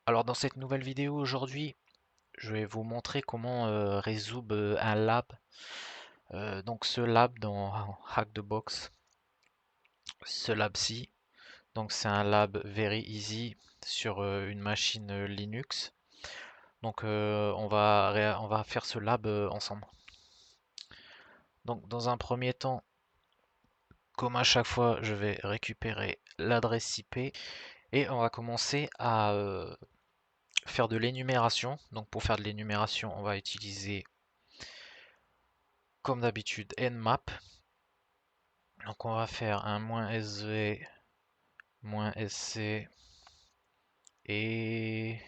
Alors dans cette nouvelle vidéo aujourd'hui, je vais vous montrer comment résoudre un lab. Donc ce lab dans Hack the Box, ce lab-ci, donc c'est un lab very easy sur une machine Linux. Donc on va faire ce lab ensemble. Donc dans un premier temps, comme à chaque fois, je vais récupérer l'adresse IP et on va commencer à faire de l'énumération. Donc pour faire de l'énumération, on va utiliser comme d'habitude nmap. Donc on va faire un -sv, -sc et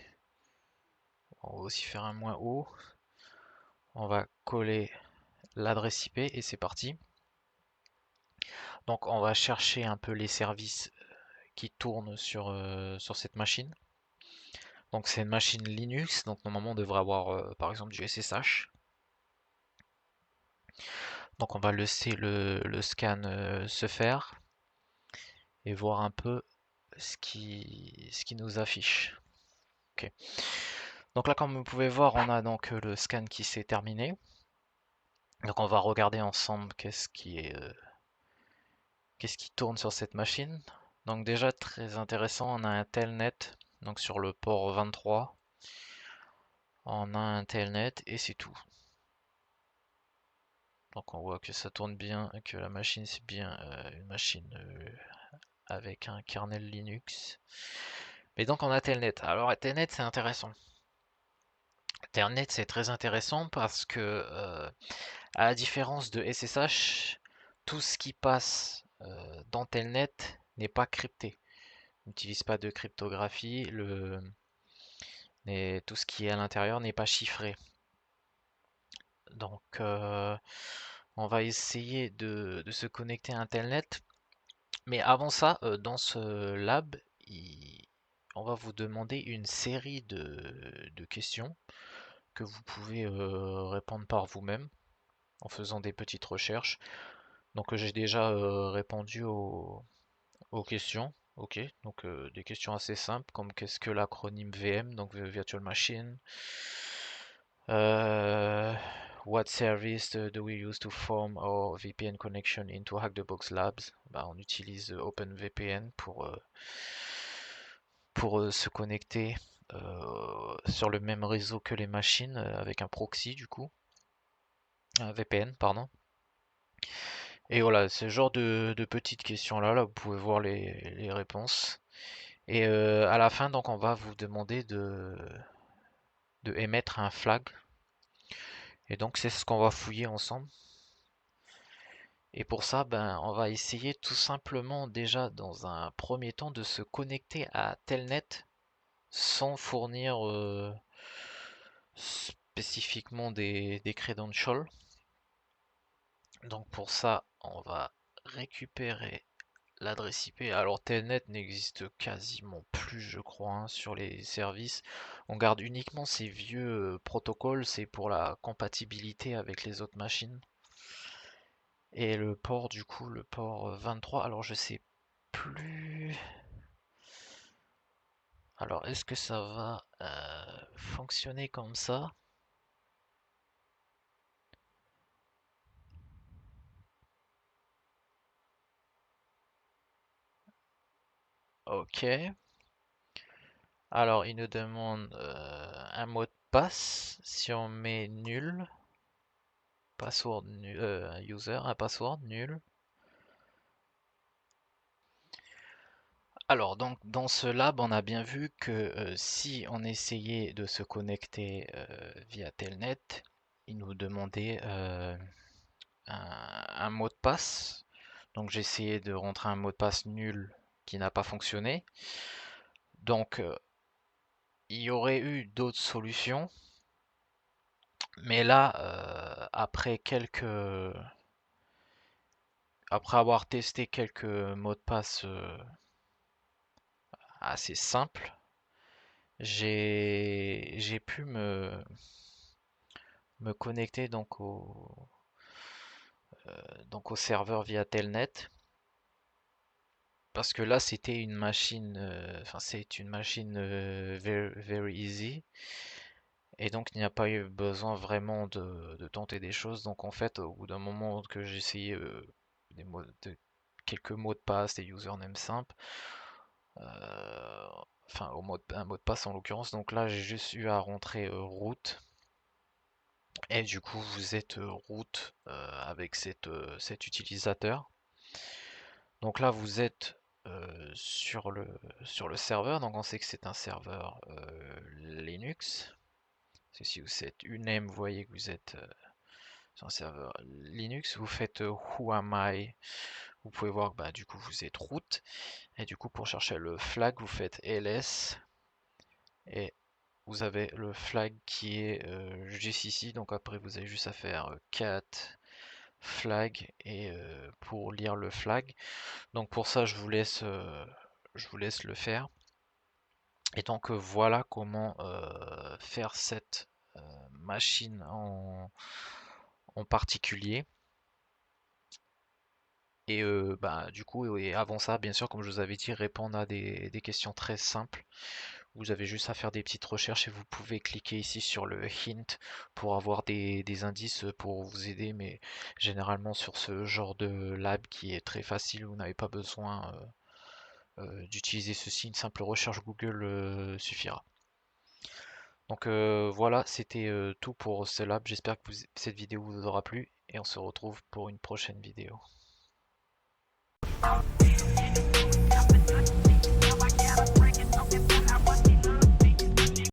on va aussi faire un -o. On va coller l'adresse IP et c'est parti. Donc on va chercher un peu les services qui tournent sur cette machine. Donc c'est une machine Linux, donc normalement on devrait avoir par exemple du SSH. Donc on va laisser le scan se faire et voir un peu ce qui nous affiche. Ok. Donc là, comme vous pouvez voir, on a donc le scan qui s'est terminé. Donc on va regarder ensemble qu'est-ce qui tourne sur cette machine. Donc déjà très intéressant, on a un telnet donc sur le port 23. On a un telnet et c'est tout. Donc on voit que ça tourne bien, que la machine c'est bien une machine avec un kernel Linux. Mais donc on a telnet. Alors telnet c'est intéressant. Telnet c'est très intéressant parce que à la différence de SSH, tout ce qui passe dans Telnet n'est pas crypté. N'utilise pas de cryptographie, tout ce qui est à l'intérieur n'est pas chiffré. Donc on va essayer de se connecter à un Telnet. Mais avant ça, dans ce lab, on va vous demander une série de questions que vous pouvez répondre par vous-même en faisant des petites recherches. Donc j'ai déjà répondu aux questions. Ok, donc des questions assez simples comme qu'est-ce que l'acronyme VM, donc Virtual Machine. Euh, what service do we use to form our VPN connection into Hack the Box Labs? Bah, on utilise OpenVPN pour se connecter sur le même réseau que les machines avec un proxy du coup, un VPN pardon. Et voilà, ce genre de petites questions-là, là, vous pouvez voir les réponses. Et à la fin, donc, on va vous demander de émettre un flag. Et donc, c'est ce qu'on va fouiller ensemble. Et pour ça, ben, on va essayer tout simplement déjà, dans un premier temps, de se connecter à Telnet sans fournir spécifiquement des credentials. Donc pour ça, on va récupérer l'adresse IP. Alors Telnet n'existe quasiment plus, je crois, hein, sur les services. On garde uniquement ces vieux protocoles, c'est pour la compatibilité avec les autres machines. Et le port, du coup, le port 23, alors je sais plus. Alors est-ce que ça va fonctionner comme ça? Ok. Alors il nous demande un mot de passe. Si on met nul, password nul, user, un password nul. Alors, donc, dans ce lab, on a bien vu que si on essayait de se connecter via Telnet, il nous demandait un mot de passe. Donc, j'ai essayé de rentrer un mot de passe nul qui n'a pas fonctionné. Donc, il y aurait eu d'autres solutions. Mais là, après avoir testé quelques mots de passe assez simples, j'ai pu me connecter donc au serveur via Telnet. parce que là c'était une machine, enfin c'est une machine very, very easy, et donc il n'y a pas eu besoin vraiment de tenter des choses. Donc en fait, au bout d'un moment que j'ai essayé quelques mots de passe, des usernames simples, euh, enfin un mot de passe en l'occurrence. Donc là j'ai juste eu à rentrer route, et du coup vous êtes route avec cet utilisateur. Donc là, vous êtes sur le serveur, donc on sait que c'est un serveur Linux. Si vous êtes uname, vous voyez que vous êtes sur un serveur Linux. Vous faites who am I, vous pouvez voir que bah, du coup vous êtes root. Et du coup, pour chercher le flag, vous faites ls. Et vous avez le flag qui est juste ici. Donc après, vous avez juste à faire cat flag et pour lire le flag. Donc pour ça, je vous laisse le faire. Et donc voilà comment faire cette machine en particulier. Et bah, du coup, et avant ça, bien sûr, comme je vous avais dit, répondre à des questions très simples. Vous avez juste à faire des petites recherches et vous pouvez cliquer ici sur le hint pour avoir des indices pour vous aider. Mais généralement sur ce genre de lab qui est très facile, vous n'avez pas besoin d'utiliser ceci, une simple recherche Google suffira. Donc voilà, c'était tout pour ce lab. J'espère que cette vidéo vous aura plu et on se retrouve pour une prochaine vidéo.